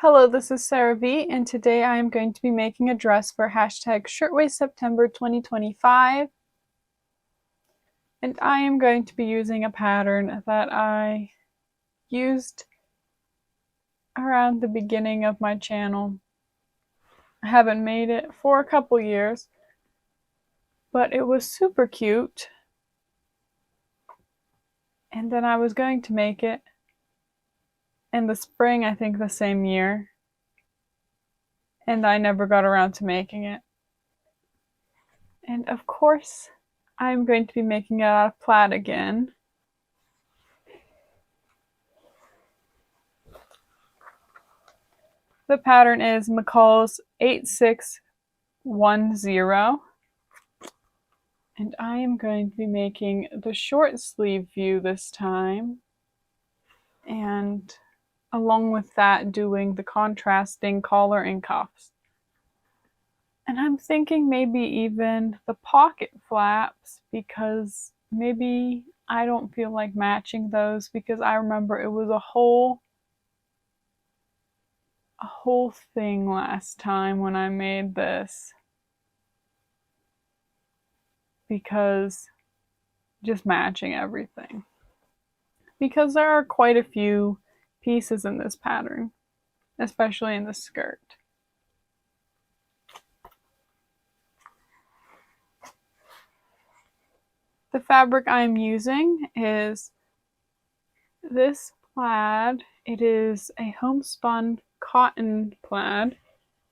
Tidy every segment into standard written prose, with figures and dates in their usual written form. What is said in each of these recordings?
Hello, this is Sarah V, and today I am going to be making a dress for hashtag Shirtwaist September 2025. And I am going to be using a pattern that I used around the beginning of my channel. I haven't made it for a couple years, but it was super cute. And then I was going to make it in the spring, I think the same year. And I never got around to making it. And of course, I'm going to be making it out of plaid again. The pattern is McCall's 8610. And I am going to be making the short sleeve view this time. And along with that, doing the contrasting collar and cuffs. And I'm thinking maybe even the pocket flaps, because maybe I don't feel like matching those, because I remember it was a whole thing last time when I made this, because just matching everything, because there are quite a few pieces in this pattern, especially in the skirt. The fabric I'm using is this plaid. It is a homespun cotton plaid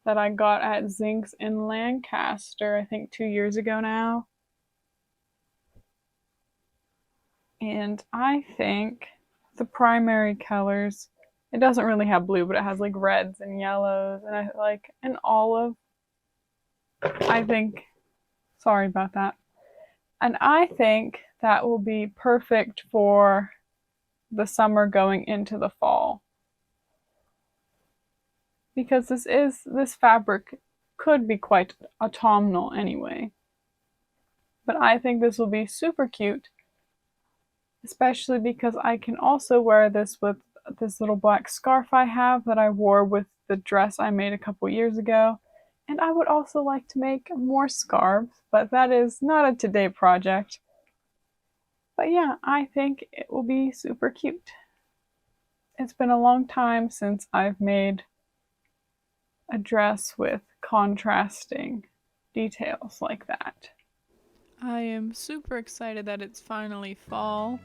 that I got at Zink's in Lancaster, I think 2 years ago now. And I think the primary colors, it doesn't really have blue, but it has like reds and yellows and I like an olive. I think, sorry about that. And I think that will be perfect for the summer going into the fall. Because this fabric could be quite autumnal anyway. But I think this will be super cute, especially because I can also wear this with this little black scarf I have that I wore with the dress I made a couple years ago. And I would also like to make more scarves, but that is not a today project. But yeah, I think it will be super cute. It's been a long time since I've made a dress with contrasting details like that. I am super excited that it's finally fall,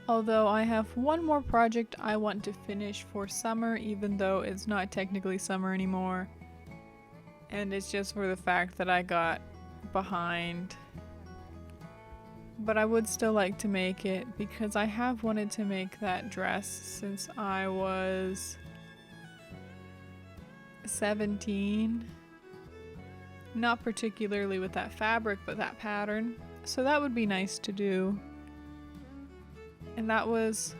although I have one more project I want to finish for summer, even though it's not technically summer anymore. And it's just for the fact that I got behind. But I would still like to make it because I have wanted to make that dress since I was 17. Not particularly with that fabric, but that pattern. So that would be nice to do. And that was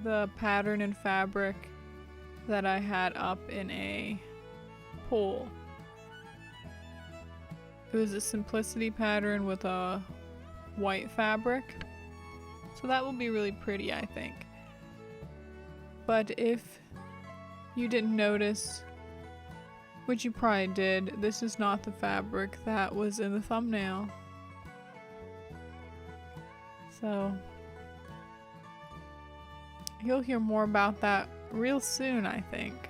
the pattern and fabric that I had up in a pole. It was a simplicity pattern with a white fabric. So that will be really pretty, I think. But if you didn't notice, which you probably did, this is not the fabric that was in the thumbnail. So you'll hear more about that real soon, I think.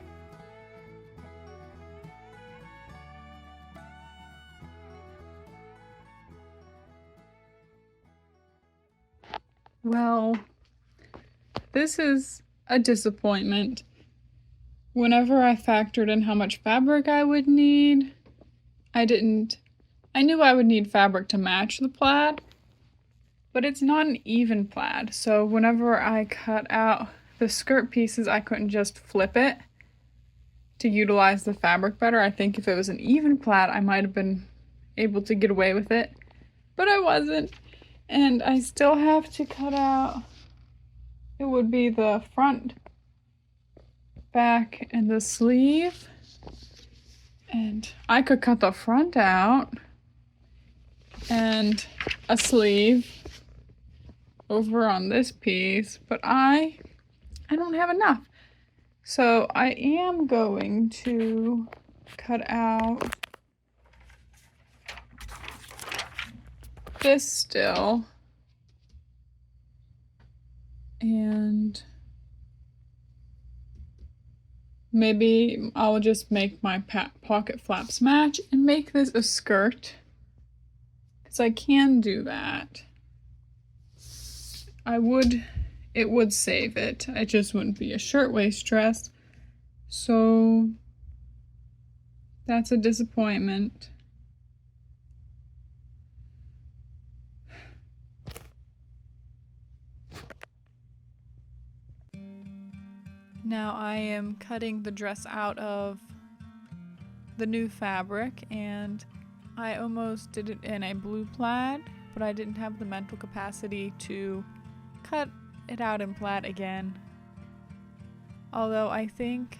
Well, this is a disappointment. Whenever I factored in how much fabric I would need, I knew I would need fabric to match the plaid, but it's not an even plaid. So whenever I cut out the skirt pieces, I couldn't just flip it to utilize the fabric better. I think if it was an even plaid, I might have been able to get away with it, but I wasn't. And I still have to cut out, it would be the front, back, and the sleeve. And I could cut the front out and a sleeve over on this piece, but I don't have enough. So I am going to cut out this still, and maybe I'll just make my pocket flaps match and make this a skirt, because I can do that. It would save it. It just wouldn't be a shirtwaist dress. So that's a disappointment. Now I am cutting the dress out of the new fabric, and I almost did it in a blue plaid, but I didn't have the mental capacity to cut it out in plaid again. Although I think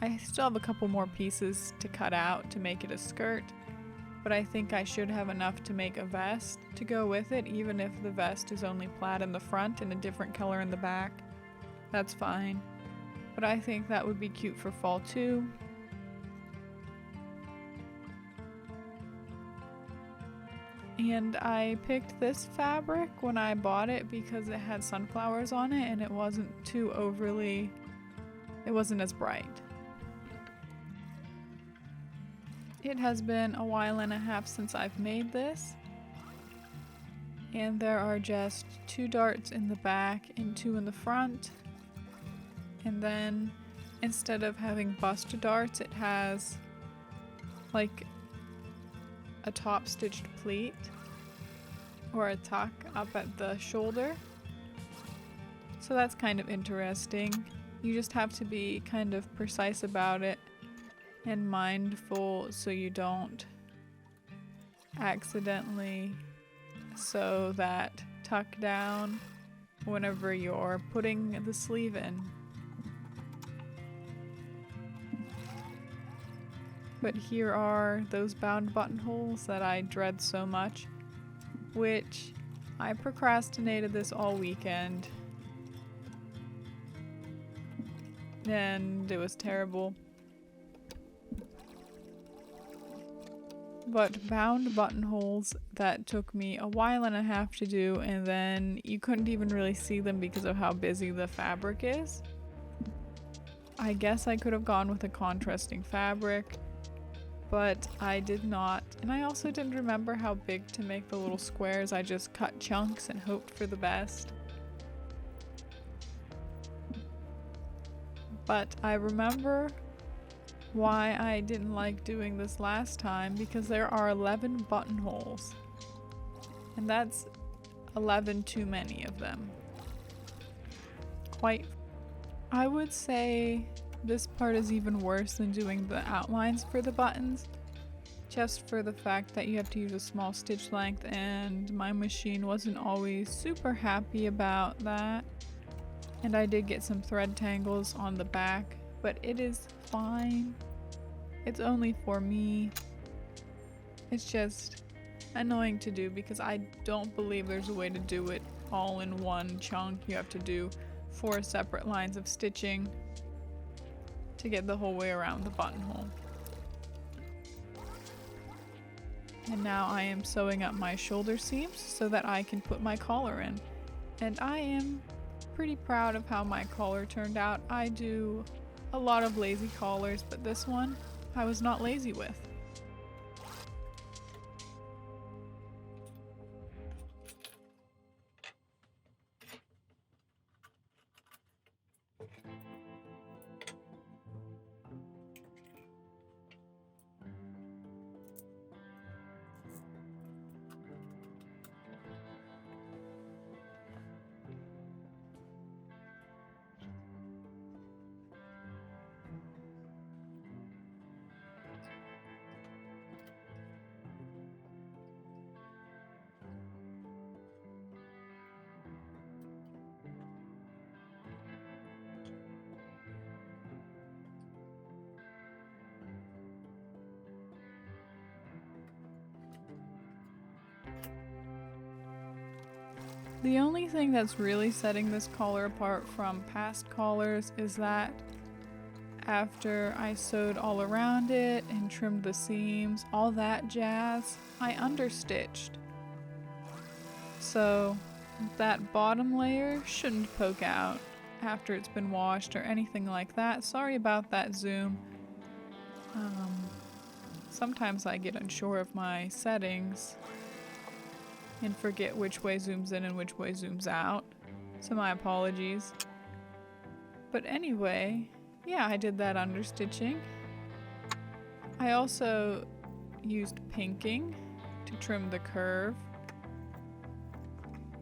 I still have a couple more pieces to cut out to make it a skirt, but I think I should have enough to make a vest to go with it, even if the vest is only plaid in the front and a different color in the back. That's fine. But I think that would be cute for fall too. And I picked this fabric when I bought it because it had sunflowers on it and it wasn't as bright. It has been a while and a half since I've made this, and there are just 2 darts in the back and 2 in the front, and then instead of having bust darts, it has like a top stitched pleat or a tuck up at the shoulder. So that's kind of interesting. You just have to be kind of precise about it and mindful so you don't accidentally sew that tuck down whenever you're putting the sleeve in. But here are those bound buttonholes that I dread so much, which I procrastinated this all weekend, and it was terrible. But bound buttonholes that took me a while and a half to do, and then you couldn't even really see them because of how busy the fabric is. I guess I could have gone with a contrasting fabric, but I did not. And I also didn't remember how big to make the little squares. I just cut chunks and hoped for the best. But I remember why I didn't like doing this last time, because there are 11 buttonholes, and that's 11 too many of them. I would say this part is even worse than doing the outlines for the buttons, just for the fact that you have to use a small stitch length, and my machine wasn't always super happy about that. And I did get some thread tangles on the back, but it is fine. It's only for me. It's just annoying to do because I don't believe there's a way to do it all in one chunk. You have to do 4 separate lines of stitching to get the whole way around the buttonhole. And now I am sewing up my shoulder seams so that I can put my collar in. And I am pretty proud of how my collar turned out. I do a lot of lazy collars, but this one I was not lazy with. The only thing that's really setting this collar apart from past collars is that after I sewed all around it and trimmed the seams, all that jazz, I understitched. So that bottom layer shouldn't poke out after it's been washed or anything like that. Sorry about that zoom. Sometimes I get unsure of my settings and forget which way zooms in and which way zooms out. So my apologies. But anyway, yeah, I did that understitching. I also used pinking to trim the curve.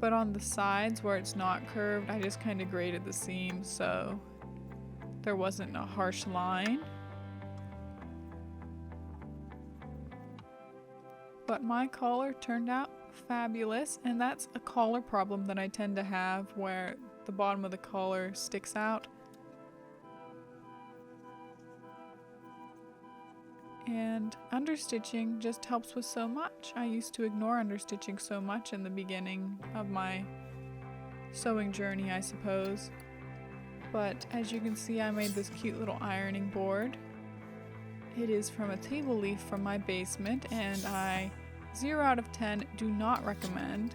But on the sides where it's not curved, I just kind of graded the seams so there wasn't a harsh line. But my collar turned out fabulous, and that's a collar problem that I tend to have where the bottom of the collar sticks out. And understitching just helps with so much. I used to ignore understitching so much in the beginning of my sewing journey, I suppose. But as you can see, I made this cute little ironing board. It is from a table leaf from my basement, and I 0 out of 10 do not recommend,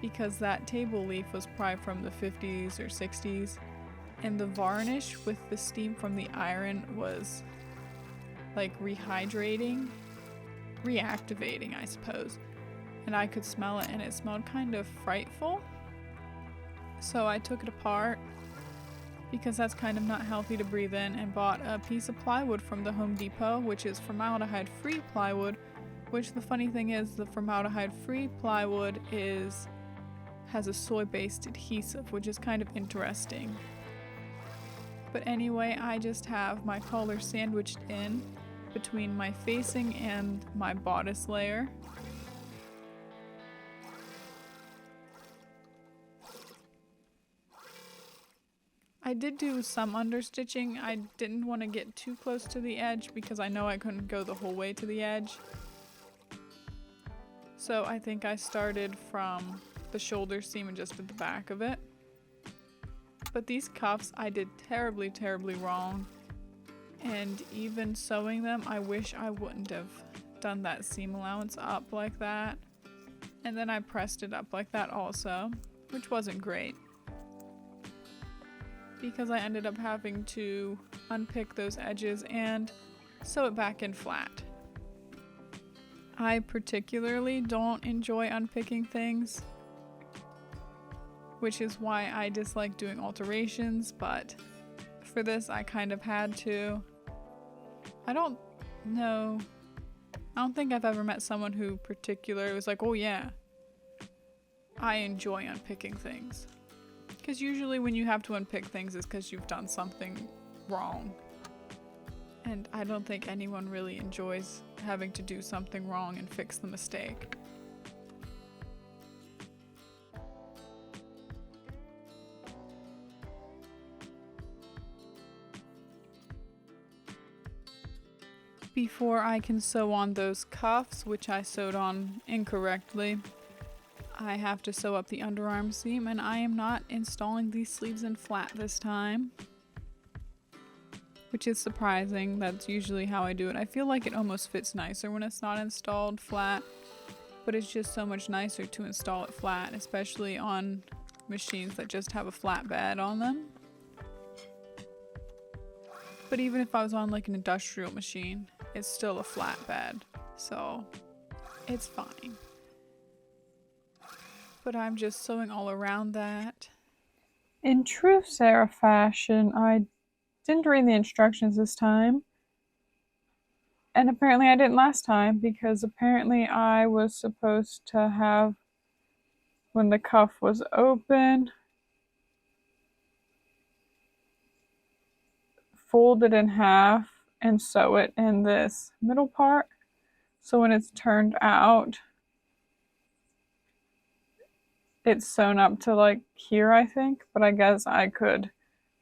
because that table leaf was probably from the 50s or 60s, and the varnish with the steam from the iron was like rehydrating, reactivating, I suppose. And I could smell it, and it smelled kind of frightful. So I took it apart, because that's kind of not healthy to breathe in, and bought a piece of plywood from the Home Depot, which is formaldehyde-free plywood, which the funny thing is the formaldehyde-free plywood has a soy-based adhesive, which is kind of interesting. But anyway, I just have my collar sandwiched in between my facing and my bodice layer. I did do some understitching. I didn't want to get too close to the edge because I know I couldn't go the whole way to the edge. So I think I started from the shoulder seam and just did the back of it. But these cuffs I did terribly, terribly wrong. And even sewing them, I wish I wouldn't have done that seam allowance up like that. And then I pressed it up like that also, which wasn't great, because I ended up having to unpick those edges and sew it back in flat. I particularly don't enjoy unpicking things, which is why I dislike doing alterations, but for this I kind of had to. I don't think I've ever met someone who particularly was like, oh yeah, I enjoy unpicking things. Because usually when you have to unpick things it's because you've done something wrong. And I don't think anyone really enjoys having to do something wrong and fix the mistake. Before I can sew on those cuffs, which I sewed on incorrectly, I have to sew up the underarm seam, and I am not installing these sleeves in flat this time, which is surprising. That's usually how I do it. I feel like it almost fits nicer when it's not installed flat, but it's just so much nicer to install it flat, especially on machines that just have a flat bed on them. But even if I was on like an industrial machine, it's still a flat bed, so it's fine. But I'm just sewing all around that. In true Sarah fashion, I didn't read the instructions this time. And apparently I didn't last time, because apparently I was supposed to have, when the cuff was open, fold it in half and sew it in this middle part. So when it's turned out, it's sewn up to like here, I think, but I guess I could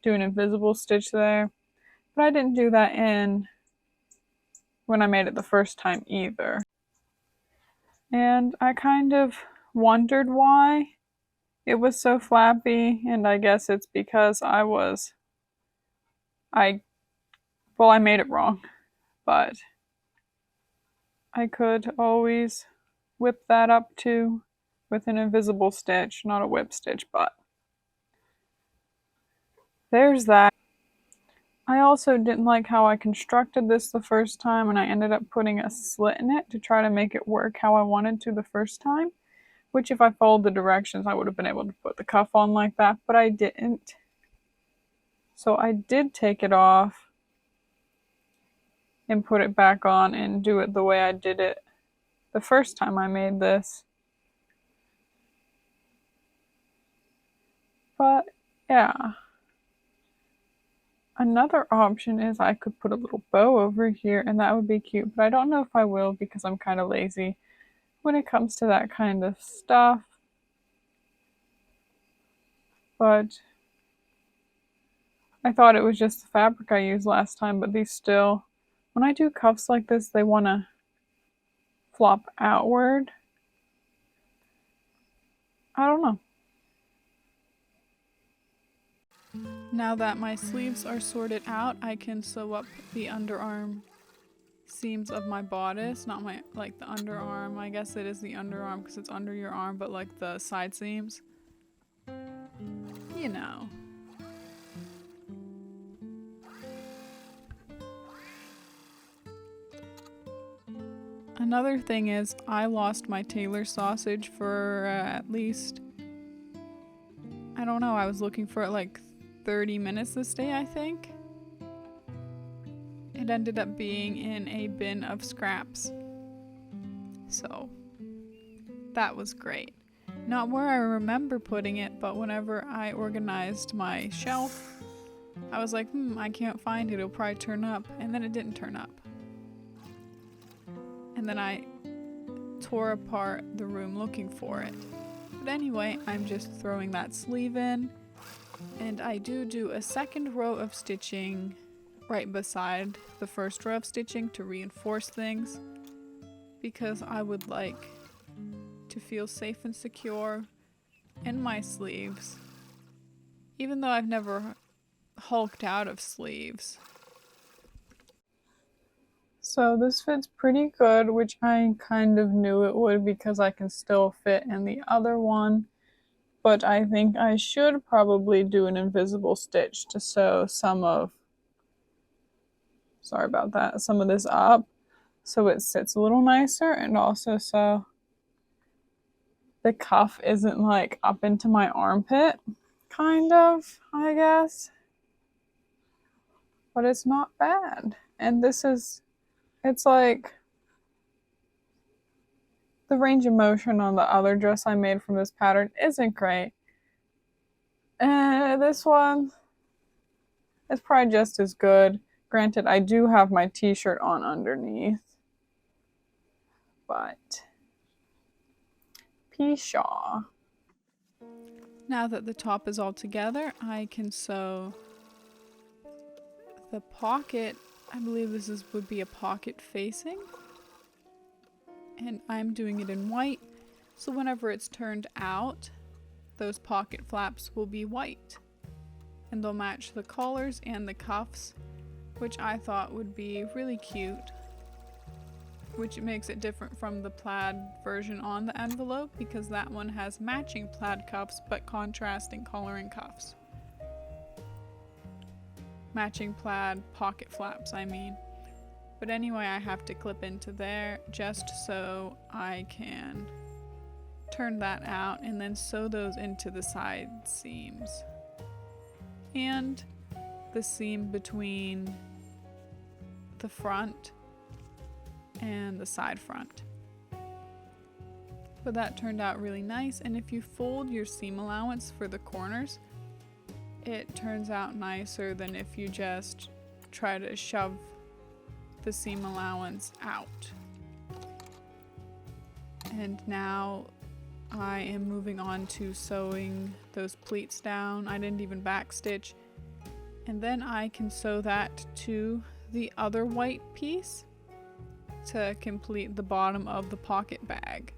do an invisible stitch there. But I didn't do that in when I made it the first time either. And I kind of wondered why it was so flappy, and I guess it's because I Well, I made it wrong, but I could always whip that up too with an invisible stitch, not a whip stitch, but there's that. I also didn't like how I constructed this the first time, and I ended up putting a slit in it to try to make it work how I wanted to the first time, which if I followed the directions I would have been able to put the cuff on like that, but I didn't. So I did take it off and put it back on and do it the way I did it the first time I made this. But yeah. Another option is I could put a little bow over here and that would be cute, but I don't know if I will because I'm kind of lazy when it comes to that kind of stuff. But I thought it was just the fabric I used last time, but these still, when I do cuffs like this, they want to flop outward. I don't know. Now that my sleeves are sorted out, I can sew up the underarm seams of my bodice, not my, like the underarm, I guess it is the underarm because it's under your arm, but like the side seams. You know. Another thing is I lost my Taylor sausage for at least, I don't know, I was looking for it like 30 minutes this day, I think. It ended up being in a bin of scraps. So that was great. Not where I remember putting it, but whenever I organized my shelf, I was like, I can't find it, it'll probably turn up. And then it didn't turn up. And then I tore apart the room looking for it. But anyway, I'm just throwing that sleeve in. And I do a second row of stitching right beside the first row of stitching to reinforce things, because I would like to feel safe and secure in my sleeves, even though I've never hulked out of sleeves. So this fits pretty good, which I kind of knew it would because I can still fit in the other one. But I think I should probably do an invisible stitch to sew some of this up so it sits a little nicer, and also so the cuff isn't like up into my armpit, kind of, I guess. But it's not bad. And it's like the range of motion on the other dress I made from this pattern isn't great. And this one is probably just as good. Granted, I do have my t-shirt on underneath. But pshaw. Now that the top is all together, I can sew the pocket. I believe this would be a pocket facing. And I'm doing it in white, so whenever it's turned out, those pocket flaps will be white. And they'll match the collars and the cuffs, which I thought would be really cute. Which makes it different from the plaid version on the envelope, because that one has matching plaid cuffs but contrasting collar and cuffs. Matching plaid pocket flaps, I mean. But anyway, I have to clip into there just so I can turn that out and then sew those into the side seams. And the seam between the front and the side front. But that turned out really nice, and if you fold your seam allowance for the corners, it turns out nicer than if you just try to shove the seam allowance out. And now I am moving on to sewing those pleats down. I didn't even backstitch. And then I can sew that to the other white piece to complete the bottom of the pocket bag.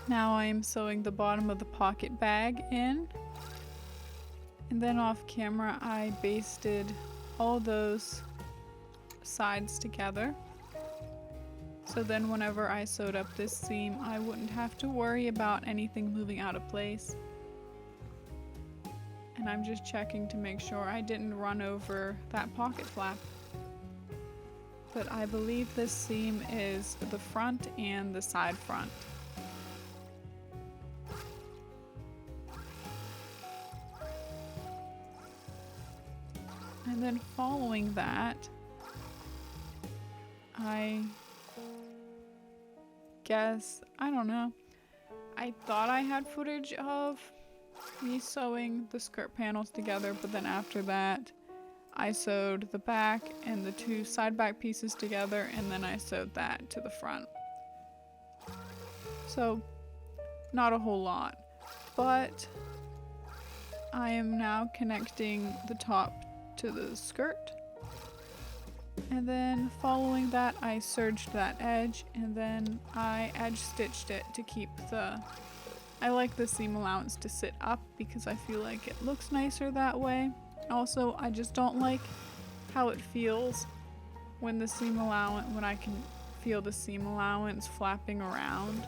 Now I am sewing the bottom of the pocket bag in. And then off camera, I basted all those sides together. So then whenever I sewed up this seam, I wouldn't have to worry about anything moving out of place. And I'm just checking to make sure I didn't run over that pocket flap. But I believe this seam is the front and the side front. And then following that, I don't know. I thought I had footage of me sewing the skirt panels together, but then after that, I sewed the back and the two side back pieces together, and then I sewed that to the front. So, not a whole lot, but I am now connecting the top to the skirt. And then following that, I serged that edge, and then I edge stitched it to keep I like the seam allowance to sit up because I feel like it looks nicer that way. Also, I just don't like how it feels when I can feel the seam allowance flapping around.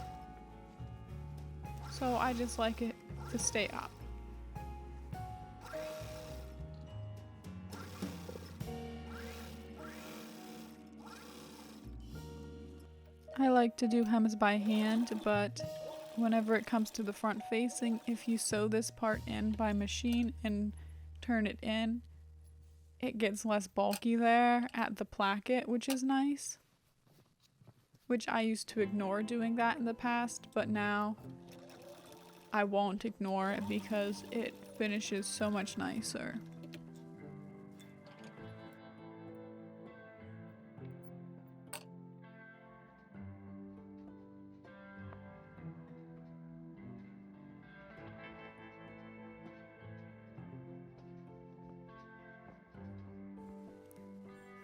So I just like it to stay up. I like to do hems by hand, but whenever it comes to the front facing, if you sew this part in by machine and turn it in, it gets less bulky there at the placket, which is nice. Which I used to ignore doing that in the past, but now I won't ignore it because it finishes so much nicer.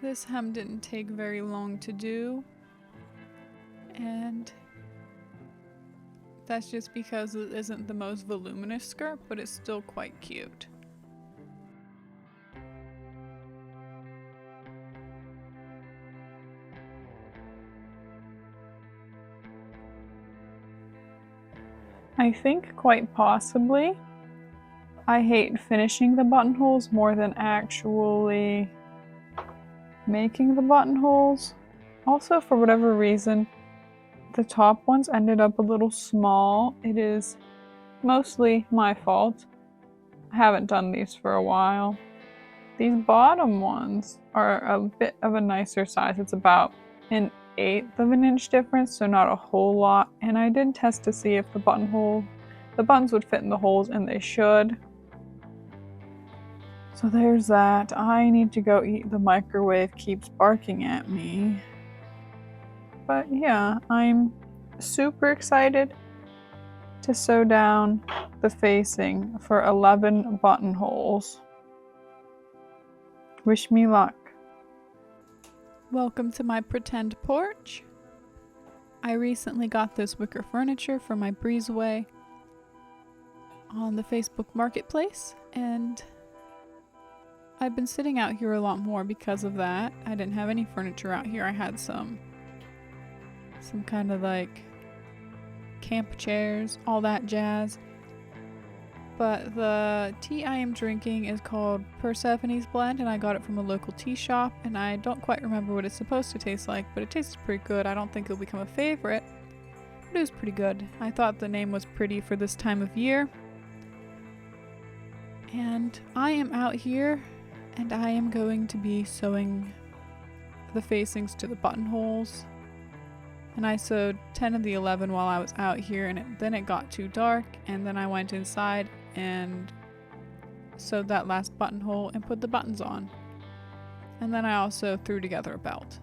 This hem didn't take very long to do, and that's just because it isn't the most voluminous skirt, but it's still quite cute. I think quite possibly I hate finishing the buttonholes more than actually making the buttonholes. Also, for whatever reason, the top ones ended up a little small. It is mostly my fault. I haven't done these for a while. These bottom ones are a bit of a nicer size. It's about 1/8 of an inch difference, so not a whole lot. And I did test to see if the buttons would fit in the holes, and they should. So there's that. I need to go eat. The microwave keeps barking at me. But yeah, I'm super excited to sew down the facing for 11 buttonholes. Wish me luck. Welcome to my pretend porch. I recently got this wicker furniture for my breezeway on the Facebook Marketplace, and I've been sitting out here a lot more because of that. I didn't have any furniture out here. I had some kind of like camp chairs, all that jazz. But the tea I am drinking is called Persephone's Blend, and I got it from a local tea shop, and I don't quite remember what it's supposed to taste like, but it tastes pretty good. I don't think it'll become a favorite, but it was pretty good. I thought the name was pretty for this time of year. And I am out here, and I am going to be sewing the facings to the buttonholes. And I sewed 10 of the 11 while I was out here, and then it got too dark, and then I went inside and sewed that last buttonhole and put the buttons on. And then I also threw together a belt.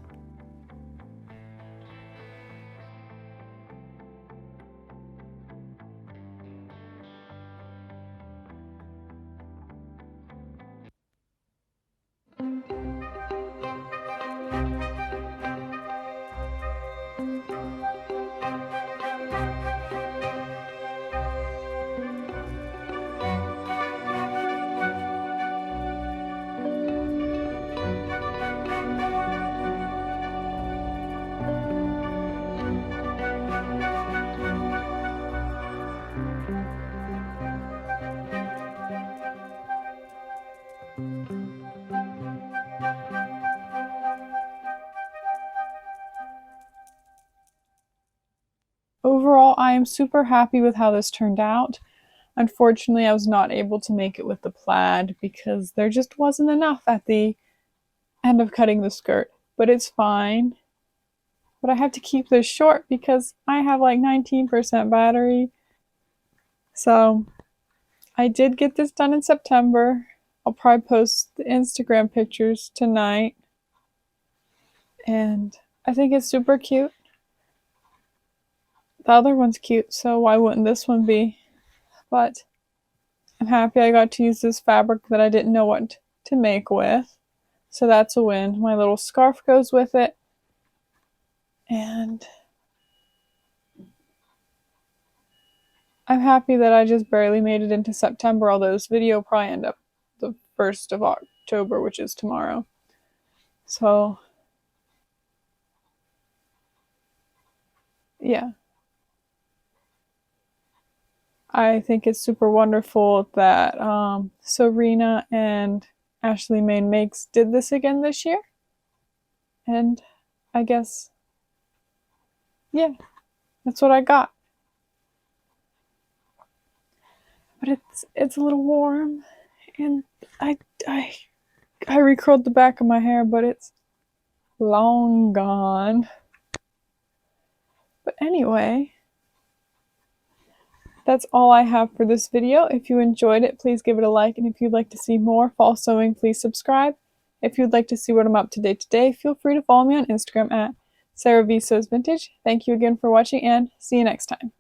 I am super happy with how this turned out. Unfortunately, I was not able to make it with the plaid because there just wasn't enough at the end of cutting the skirt, but it's fine. But I have to keep this short because I have like 19% battery. So I did get this done in September. I'll probably post the Instagram pictures tonight. And I think it's super cute. The other one's cute, so why wouldn't this one be? But I'm happy I got to use this fabric that I didn't know what to make with. So that's a win. My little scarf goes with it. And I'm happy that I just barely made it into September, although this video will probably end up the 1st of October, which is tomorrow. So, yeah. I think it's super wonderful that Serena and Ashley Main Makes did this again this year. And I guess, yeah, that's what I got. But it's a little warm, and I recurled the back of my hair, but it's long gone. But anyway, that's all I have for this video. If you enjoyed it, please give it a like, and if you'd like to see more fall sewing, please subscribe. If you'd like to see what I'm up to date today, feel free to follow me on Instagram at Sarah V Sews Vintage. Thank you again for watching, and see you next time.